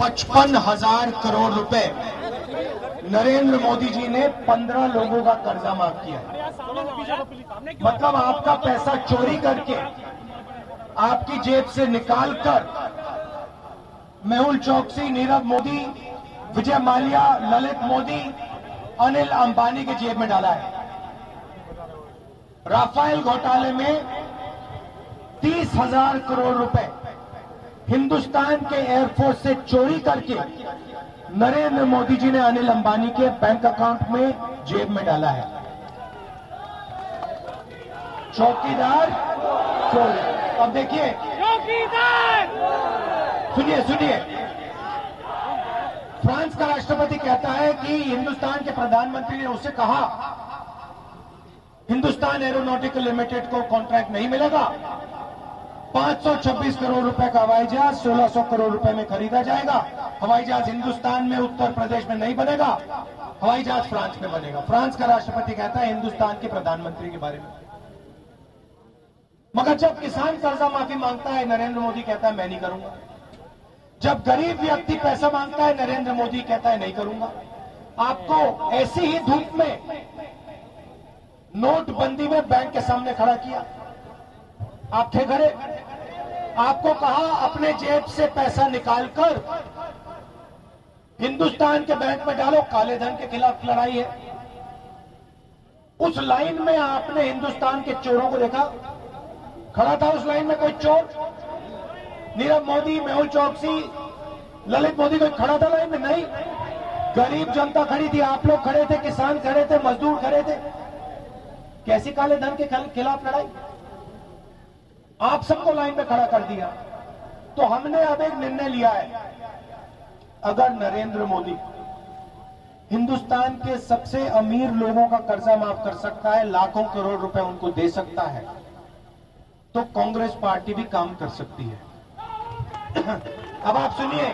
55,000 करोड़ रुपए नरेंद्र मोदी जी ने 15 लोगों का कर्जा माफ किया। मतलब आपका पैसा चोरी करके आपकी जेब से निकालकर मेहुल चोकसी, नीरव मोदी, विजय माल्या, ललित मोदी, अनिल अंबानी के जेब में डाला है। राफेल घोटाले में 30,000 करोड़ रुपए हिंदुस्तान के एयरफोर्स से चोरी करके नरेंद्र मोदी जी ने अनिल अंबानी के बैंक अकाउंट में जेब में डाला है। चौकीदार चोर। अब देखिए, सुनिए, फ्रांस का राष्ट्रपति कहता है कि हिंदुस्तान के प्रधानमंत्री ने उससे कहा हिंदुस्तान एरोनॉटिकल लिमिटेड को कॉन्ट्रैक्ट नहीं मिलेगा, 526 करोड़ रुपए का हवाई जहाज 1600 करोड़ रुपए में खरीदा जाएगा। हवाई जहाज हिंदुस्तान में, उत्तर प्रदेश में नहीं बनेगा, हवाई जहाज फ्रांस में बनेगा। फ्रांस का राष्ट्रपति कहता है हिंदुस्तान के प्रधानमंत्री के बारे में। मगर जब किसान कर्जा माफी मांगता है, नरेंद्र मोदी कहता है मैं नहीं करूंगा। जब गरीब व्यक्ति पैसा मांगता है, नरेंद्र मोदी कहता है नहीं करूंगा। आपको ऐसी ही धूप में नोटबंदी में बैंक के सामने खड़ा किया, आप थे खड़े। आपको कहा अपने जेब से पैसा निकालकर हिंदुस्तान के बैंक में डालो, काले धन के खिलाफ लड़ाई है। उस लाइन में आपने हिंदुस्तान के चोरों को देखा? खड़ा था उस लाइन में कोई चोर? नीरव मोदी, मेहुल चोकसी, ललित मोदी कोई खड़ा था लाइन में? नहीं। गरीब जनता खड़ी थी, आप लोग खड़े थे, किसान खड़े थे, मजदूर खड़े थे। कैसी काले धन के खिलाफ लड़ाई? आप सबको लाइन में खड़ा कर दिया। तो हमने अब एक निर्णय लिया है, अगर नरेंद्र मोदी हिंदुस्तान के सबसे अमीर लोगों का कर्जा माफ कर सकता है, लाखों करोड़ रुपए उनको दे सकता है, तो कांग्रेस पार्टी भी काम कर सकती है। अब आप सुनिए,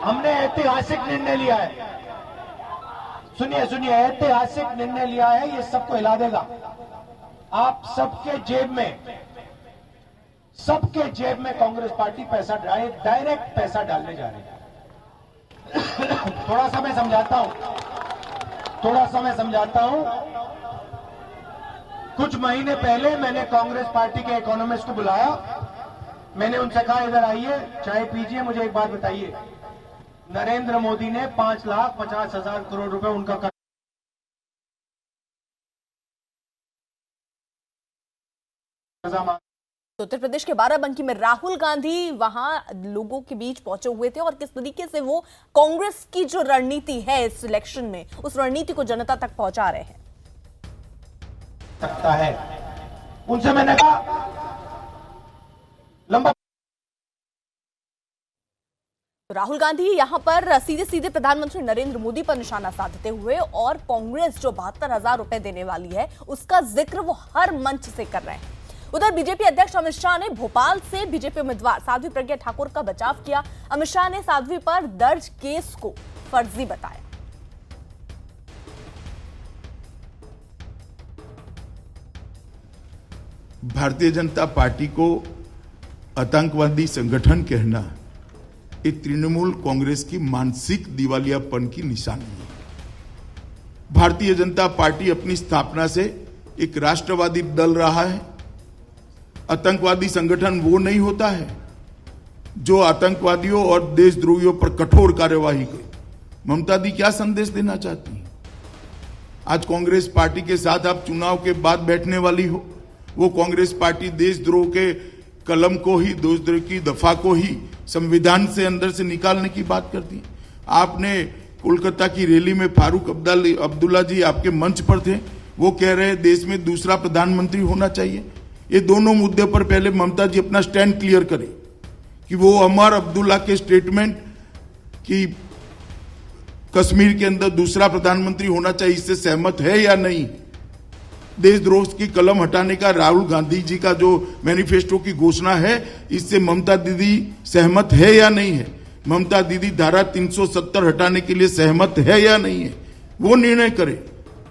हमने ऐतिहासिक निर्णय लिया है। सुनिए, ऐतिहासिक निर्णय लिया है, ये सबको हिला देगा। आप सबके जेब में कांग्रेस पार्टी पैसा डायरेक्ट पैसा डालने जा रही है। थोड़ा सा मैं समझाता हूं। कुछ महीने पहले मैंने कांग्रेस पार्टी के इकोनॉमिस्ट को बुलाया। मैंने उनसे कहा इधर आइए, चाय पीजिए, मुझे एक बात बताइए, नरेंद्र मोदी ने 5,50,000 करोड़ रुपए उनका कर्जा मांगा। उत्तर प्रदेश के बाराबंकी में राहुल गांधी वहां लोगों के बीच पहुंचे हुए थे और किस तरीके से वो कांग्रेस की जो रणनीति है इस इलेक्शन में, उस रणनीति को जनता तक पहुंचा रहे हैं। सकता है, उनसे मैंने कहा लंबा। राहुल गांधी यहां पर सीधे प्रधानमंत्री नरेंद्र मोदी पर निशाना साधते हुए और कांग्रेस जो 72,000 रुपए देने वाली है उसका जिक्र वो हर मंच से कर रहे हैं। उधर बीजेपी अध्यक्ष अमित शाह ने भोपाल से बीजेपी उम्मीदवार साध्वी प्रज्ञा ठाकुर का बचाव किया। अमित शाह ने साध्वी पर दर्ज केस को फर्जी बताया। भारतीय जनता पार्टी को आतंकवादी संगठन कहना ये तृणमूल कांग्रेस की मानसिक दिवालियापन की निशानी है। भारतीय जनता पार्टी अपनी स्थापना से एक राष्ट्रवादी दल रहा है। आतंकवादी संगठन वो नहीं होता है जो आतंकवादियों और देशद्रोहियों पर कठोर कार्यवाही करे। ममता दी क्या संदेश देना चाहती है? आज कांग्रेस पार्टी के साथ आप चुनाव के बाद बैठने वाली हो, वो कांग्रेस पार्टी देशद्रोह के कलम को ही, देशद्रोह की दफा को ही संविधान से अंदर से निकालने की बात करती। आपने कोलकाता की रैली में फारूक अब्दुल्ला जी आपके मंच पर थे, वो कह रहे देश में दूसरा प्रधानमंत्री होना चाहिए। ये दोनों मुद्दे पर पहले ममता जी अपना स्टैंड क्लियर करें कि वो उमर अब्दुल्ला के स्टेटमेंट कि कश्मीर के अंदर दूसरा प्रधानमंत्री होना चाहिए, इससे सहमत है या नहीं। देशद्रोह की कलम हटाने का राहुल गांधी जी का जो मैनिफेस्टो की घोषणा है, इससे ममता दीदी सहमत है या नहीं है। ममता दीदी धारा 370 हटाने के लिए सहमत है या नहीं है, वो निर्णय करे।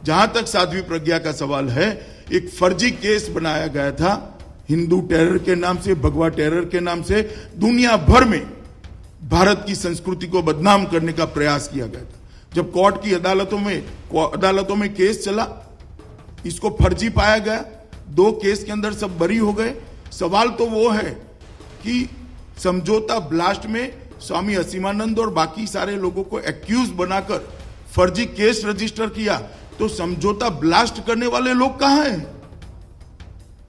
जहां तक साध्वी प्रज्ञा का सवाल है, एक फर्जी केस बनाया गया था हिंदू टेरर के नाम से, भगवा टेरर के नाम से। दुनिया भर में भारत की संस्कृति को बदनाम करने का प्रयास किया गया था। जब कोर्ट की अदालतों में केस चला, इसको फर्जी पाया गया, 2 केस के अंदर सब बरी हो गए। सवाल तो वो है कि समझौता ब्लास्ट में स्वामी असीमानंद और बाकी सारे लोगों को एक्यूज बनाकर फर्जी केस रजिस्टर किया, तो समझौता ब्लास्ट करने वाले लोग कहां हैं?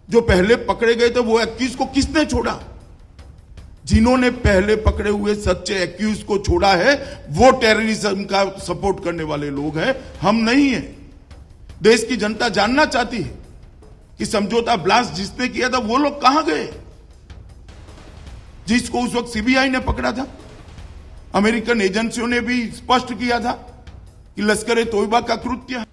जो पहले पकड़े गए थे वो एक्यूज को किसने छोड़ा? जिन्होंने पहले पकड़े हुए सच्चे एक्यूज को छोड़ा है वो टेररिज्म का सपोर्ट करने वाले लोग हैं, हम नहीं हैं। देश की जनता जानना चाहती है कि समझौता ब्लास्ट जिसने किया था वो लोग कहां गए, जिसको उस वक्त सीबीआई ने पकड़ा था। अमेरिकन एजेंसियों ने भी स्पष्ट किया था कि लश्कर-ए-तोयबा का कृत्य है।